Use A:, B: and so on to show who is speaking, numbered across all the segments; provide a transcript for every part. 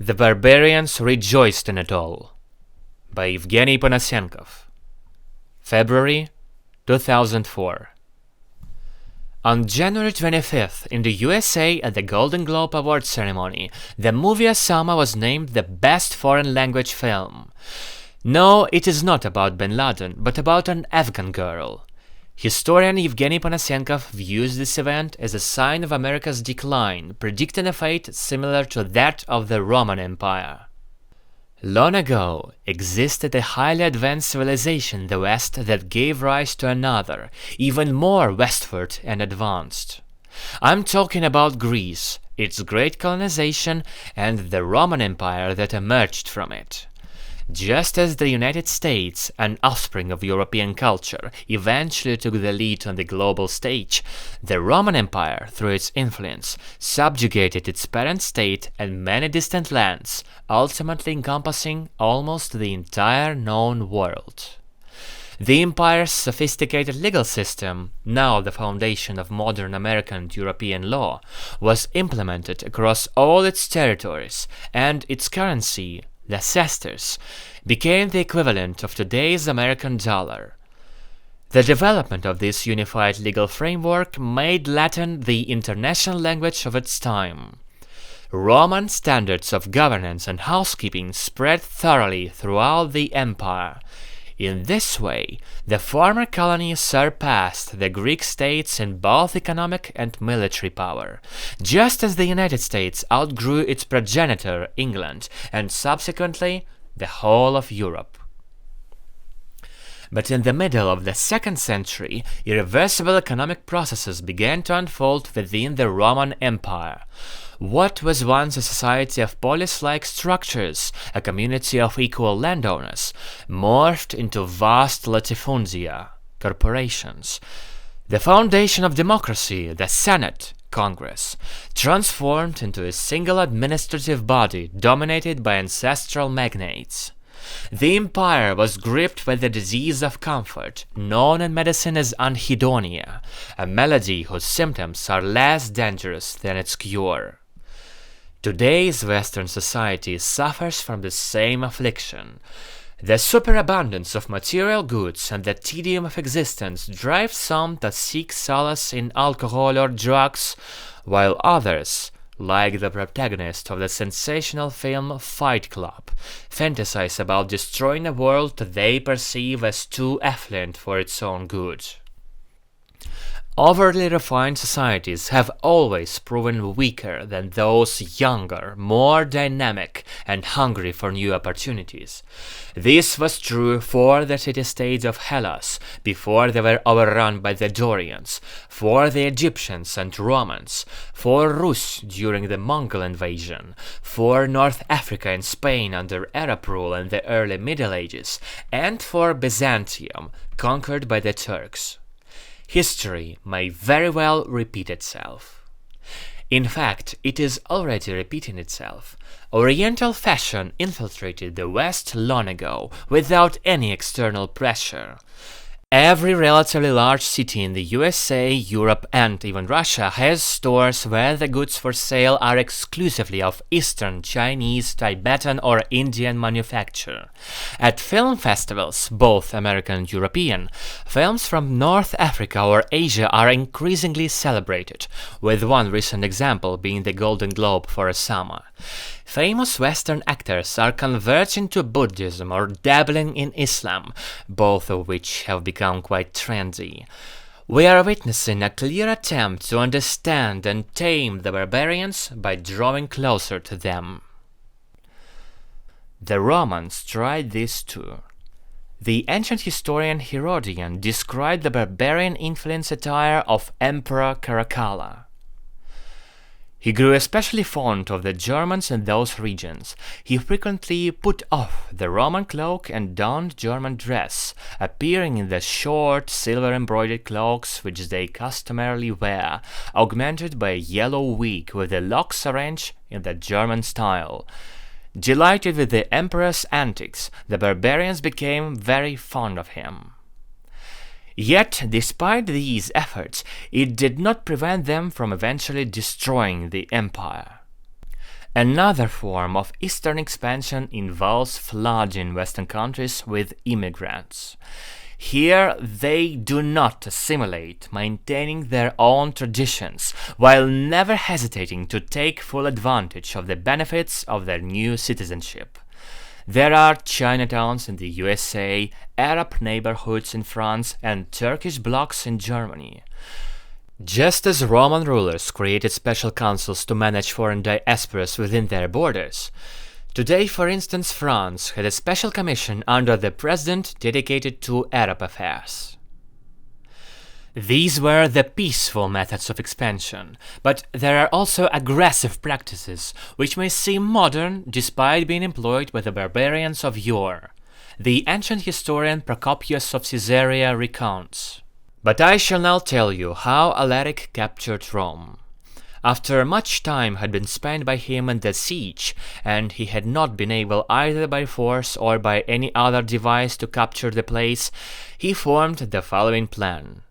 A: The Barbarians Rejoiced in It All by Evgeniy Ponasenkov. February 2004. On January 25th, in the USA at the Golden Globe Awards ceremony, the movie Osama was named the best foreign language film. No, it is not about Bin Laden, but about an Afghan girl. Historian Evgeniy Ponasenkov views this event as a sign of America's decline, predicting a fate similar to that of the Roman Empire. Long ago existed a highly advanced civilization in the West that gave rise to another, even more westward and advanced. I'm talking about Greece, its great colonization, and the Roman Empire that emerged from it. Just as the United States, an offspring of European culture, eventually took the lead on the global stage, the Roman Empire, through its influence, subjugated its parent state and many distant lands, ultimately encompassing almost the entire known world. The empire's sophisticated legal system, now the foundation of modern American and European law, was implemented across all its territories, and its currency, the sesterce, became the equivalent of today's American dollar. The development of this unified legal framework made Latin the international language of its time. Roman standards of governance and housekeeping spread thoroughly throughout the empire. In this way, the former colonies surpassed the Greek states in both economic and military power, just as the United States outgrew its progenitor, England, and subsequently the whole of Europe. But in the middle of the 2nd century, irreversible economic processes began to unfold within the Roman Empire. What was once a society of polis-like structures, a community of equal landowners, morphed into vast latifundia, corporations. The foundation of democracy, the Senate, Congress, transformed into a single administrative body dominated by ancestral magnates. The empire was gripped by the disease of comfort, known in medicine as anhedonia, a malady whose symptoms are less dangerous than its cure. Today's Western society suffers from the same affliction. The superabundance of material goods and the tedium of existence drive some to seek solace in alcohol or drugs, while others, like the protagonist of the sensational film Fight Club, fantasize about destroying a world they perceive as too affluent for its own good. Overly refined societies have always proven weaker than those younger, more dynamic, and hungry for new opportunities. This was true for the city-states of Hellas before they were overrun by the Dorians, for the Egyptians and Romans, for Rus during the Mongol invasion, for North Africa and Spain under Arab rule in the early Middle Ages, and for Byzantium, conquered by the Turks. History may very well repeat itself. In fact, it is already repeating itself. Oriental fashion infiltrated the West long ago, without any external pressure. Every relatively large city in the USA, Europe, and even Russia has stores where the goods for sale are exclusively of Eastern, Chinese, Tibetan, or Indian manufacture. At film festivals, both American and European, films from North Africa or Asia are increasingly celebrated, with one recent example being the Golden Globe for Osama. Famous Western actors are converting to Buddhism or dabbling in Islam, both of which have become quite trendy. We are witnessing a clear attempt to understand and tame the barbarians by drawing closer to them. The Romans tried this too. The ancient historian Herodian described the barbarian influence attire of Emperor Caracalla. He grew especially fond of the Germans in those regions. He frequently put off the Roman cloak and donned German dress, appearing in the short, silver-embroidered cloaks which they customarily wear, augmented by a yellow wig with the locks arranged in the German style. Delighted with the emperor's antics, the barbarians became very fond of him. Yet, despite these efforts, it did not prevent them from eventually destroying the empire. Another form of Eastern expansion involves flooding Western countries with immigrants. Here they do not assimilate, maintaining their own traditions, while never hesitating to take full advantage of the benefits of their new citizenship. There are Chinatowns in the USA, Arab neighborhoods in France, and Turkish blocs in Germany. Just as Roman rulers created special councils to manage foreign diasporas within their borders, today, for instance, France had a special commission under the president dedicated to Arab affairs. These were the peaceful methods of expansion, but there are also aggressive practices which may seem modern despite being employed by the barbarians of yore. The ancient historian Procopius of Caesarea recounts. But I shall now tell you how Alaric captured Rome. After much time had been spent by him in the siege, and he had not been able either by force or by any other device to capture the place, he formed the following plan.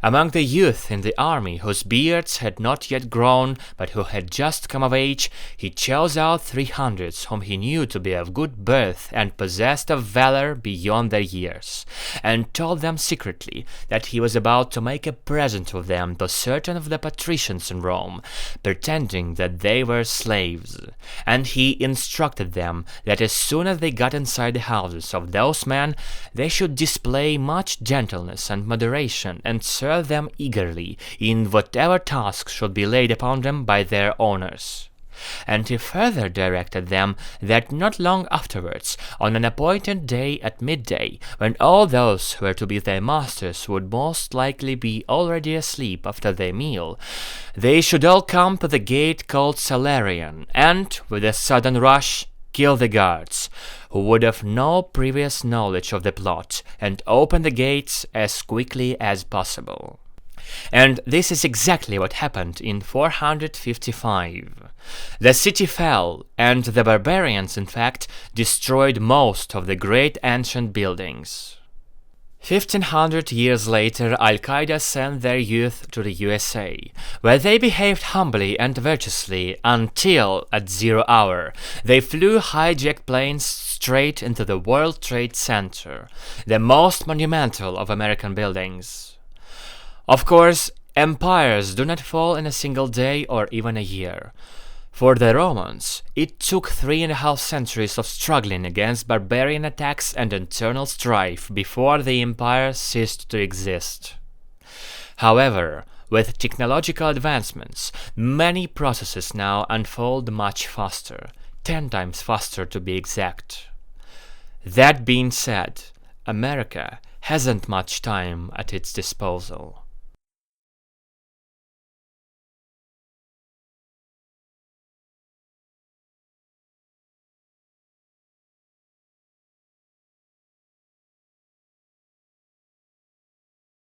A: Among the youth in the army whose beards had not yet grown, but who had just come of age, he chose out 300 whom he knew to be of good birth and possessed of valor beyond their years, and told them secretly that he was about to make a present of them to certain of the patricians in Rome, pretending that they were slaves. And he instructed them that as soon as they got inside the houses of those men, they should display much gentleness and moderation, and serve them eagerly in whatever tasks should be laid upon them by their owners. And he further directed them that not long afterwards, on an appointed day at midday, when all those who were to be their masters would most likely be already asleep after their meal, they should all come to the gate called Salarian, and, with a sudden rush, kill the guards, who would have no previous knowledge of the plot, and open the gates as quickly as possible. And this is exactly what happened in 455. The city fell, and the barbarians, in fact, destroyed most of the great ancient buildings. 1500 years later, Al-Qaeda sent their youth to the USA, where they behaved humbly and virtuously until, at 0 hour, they flew hijacked planes straight into the World Trade Center, the most monumental of American buildings. Of course, empires do not fall in a single day or even a year. For the Romans, it took 3.5 centuries of struggling against barbarian attacks and internal strife before the empire ceased to exist. However, with technological advancements, many processes now unfold much faster, 10 times faster to be exact. That being said, America hasn't much time at its disposal.